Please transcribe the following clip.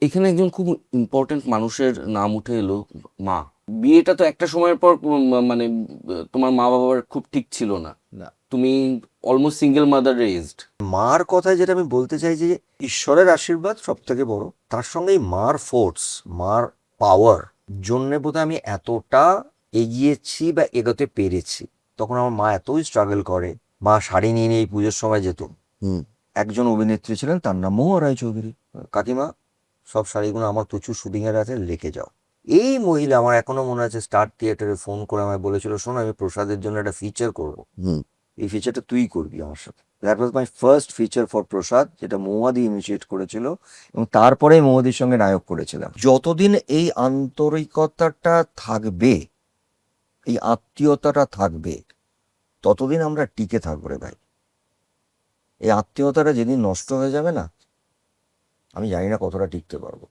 এখানে একজন খুব ইম্পর্টেন্ট মানুষের নাম উঠে এলো, মা। বিয়েটা তো একটা সময়ের পর মানে তোমার মা বাবার খুব ঠিক ছিল না, না, তুমি অলমোস্ট সিঙ্গেল মাদার রেজড। মার কথায় যেটা আমি বলতে চাইছি যে ঈশ্বরের আশীর্বাদ সব থেকে বড়, তার সঙ্গে এই মার ফোর্স, মার পাওয়ার জন্যে বোধহয় আমি এতটা এগিয়েছি বা এগোতে পেরেছি। তখন আমার মা এতই স্ট্রাগল করে, মা শাড়ি নিয়ে নিয়ে এই পুজোর সময় যেত। হুম। একজন অভিনেত্রী ছিলেন, তার নাম মহুয়া রায়চৌধুরী। কাকিমা, সব শাড়িগুলো আমার প্রচুর শুটিংয়ের আছে, লেখে যাও। এই মহিলা, আমার এখনো মনে আছে, স্টার থিয়েটারে ফোন করে আমায় বলেছিল, শোনো আমি প্রসাদের জন্য একটা ফিচার করবো, হুম। এই ফিচারটা তুই করবি আমার সাথে। That was my first feature for প্রসাদ, যেটা মৌয়াদি ইনিশিয়েট করেছিল, এবং তারপরে মৌয়াদির সঙ্গে নায়ক করেছিলাম। যতদিন এই আন্তরিকতাটা থাকবে, এই আত্মীয়তাটা থাকবে, ততদিন আমরা টিকে থাকবো রে ভাই। এই আত্মীয়তাটা যেদিন নষ্ট হয়ে যাবে না, আমি জানি না কতটা টিকতে পারবো।